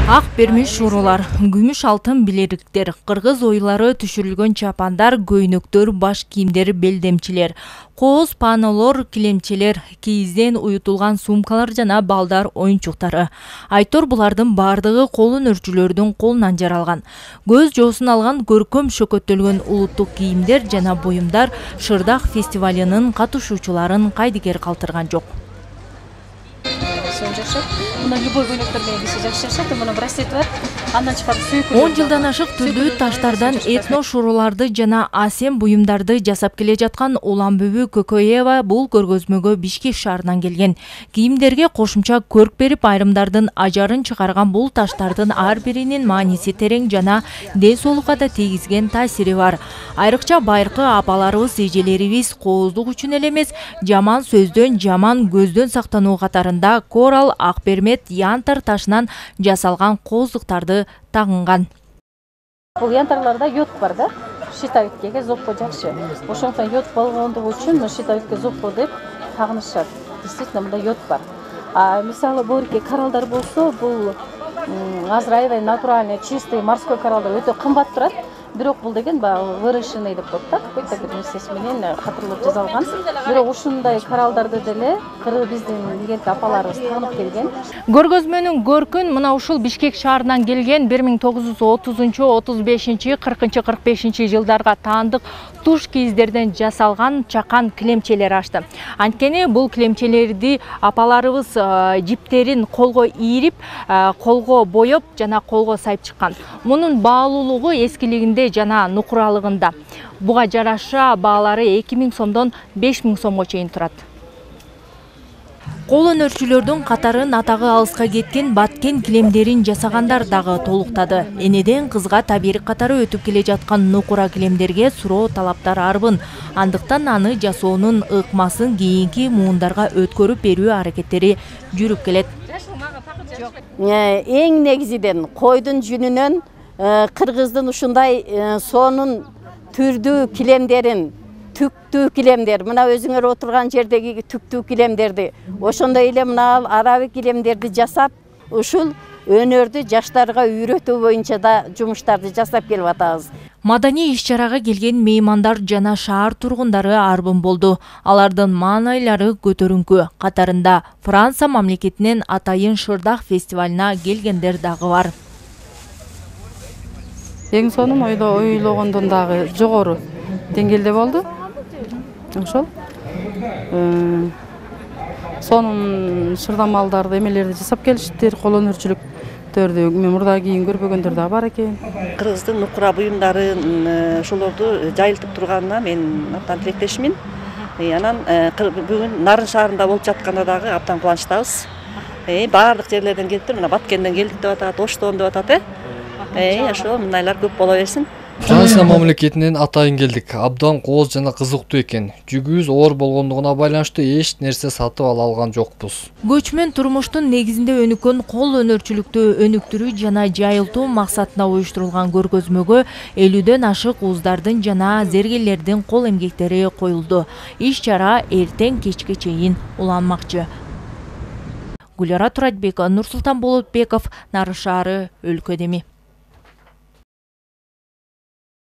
Ак бермиш шурулар, күмүш алтын билериктер, кыргыз оюлары түшүрүлгөн чапандар, көйнөктөр, баш кийимдер, белдемчилер, кооз панолор, килемчелер, кийизден уютулган сумкалар жана балдар оюнчуктары. Айтор булардын бардыгы кол өнөрчүлөрдүн колунан жаралган. Көз жоосун алган көркөм шөкөттөлгөн улуттук кийимдер жана буюмдар Шырдак фестивалынын катышуучуларын кайдыгер калтырган жок. Любой көйнөктөр менен киши жакшы жашайт, мына браслет бар. Андан чыгарып сүйөк. 10 жылдан ашык түрдүү таштардан этно шуруларды жана асем буюмдарды жасап келе жаткан Уланбүбү Көкөева бул көргөзмөгө Бишкек шаарынан келген. Кийимдерге кошумча көрк берип, айрымдардын ажарын чыгарган бул таштардын ар биринин мааниси терең жана ден соолукка да тийгизген таасири бар. Айрыкча байыркы апаларыбыз, эжелерибиз кооздук үчүн эле эмес, жаман сөздөн, жаман көздөн сактануу катарында корал, ак бермет, янтар ташынан жасалган кооздуктарды тагынган. Бул янтарларда йод бар да, щитовидкеге зоппо жакшы. Ошондон йод болгондугу үчүн щитовидке зоппо деп тагынышат. Действительно мында йод бар. Мисалы борке коралдар болсо, бул азыр натуральный, чистый морской коралдар өтө кымбат турат. Бирок бул деген выращенный деп коет да, какой-то бир нерсеси менен катырылып жасалган. Бирок ушундай коралдарды деле биздин илгерки апаларыбыз таанып келген. Көргөзмөнүн көркүн мына ушул Бишкек шаарынан келген 1930-35-40-45 жылдарга таандык туш кийиздерден жасалган чакан килемчелер ачты. Анткени бул килемчелерди апаларыбыз жиптерин колго ийирип, колго боеп жана колго сайып чыккан. Мунун баалуулугу эскилигинде жана нукуралыгында. Буга жараша баалары 2000 сомдон 5000 сомго чейин турат. Кол өнөрчүлөрдүн катарын атагы алыска кеткен баткен килемдерин жасагандар дагы толуктады. Энеден кызга табирик катары өтүп келе жаткан нукура килемдерге суроо талаптар арбын. Андыктан аны жасоонун ыкмасын кийинки муундарга өткөрүп берүү аракеттери жүрүп келет. Эң негизиден койдун жүнүнөн кыргыздын ушундай сонун түрдүү килемдерин, түктүү килемдер, мына өзүңөр отурган жердеги түктүү килемдерди, ошондой эле мына арабик килемдерди жасап, ушул өнөрдү жаштарга үйрөтүү боюнча да жумуштарды жасап келип атабыз. Маданий иш-чарага келген меймандар жана шаар тургундары арбын болду. Алардын маанайлары көтөрүңкү. Катарында Франция мамлекетинен атайын Шырдак фестивалына келгендер дагы бар. Эң сонун ойлогондон дагы жогору деңгээлде болду. Ошол сонун шырдамалдарды, эмелерди жасап келиштир, кол өнөрчүлүктөрдү. Мен мурда кийин көрбөгөндөр да бар экен. Кыргыздын нукура буюмдарын, ошолорду жайылтып турганына мен абдан тилектешмин. Анан бүгүн Нарын шаарында болуп жатканда дагы абдан кубанычтабыз. Баардык жерлерден келиптир, мына Баткенден келдик деп атат, Оштон деп атат. Ошо мындайлар көп боло берсин. Франция мамлекетинен атайын келдик. Абдан кооз жана кызыктуу экен. Жүгүбүз оор болгондугуна байланыштуу эч нерсе сатып ала алган жокпуз. Көчмөн турмуштун негизинде өнүккөн кол өнөрчүлүктү өнүктүрүү жана жайылтуу максатында уюштурулган көргөзмөгө 50ден ашык уздардын жана зергерлердин кол эмгектери коюлду. Иш-чара эртең кечке чейин уланмакчы. Гүлара Туратбекова, Нурсултан Болотбеков, Нарын шаары, өлкөдеми.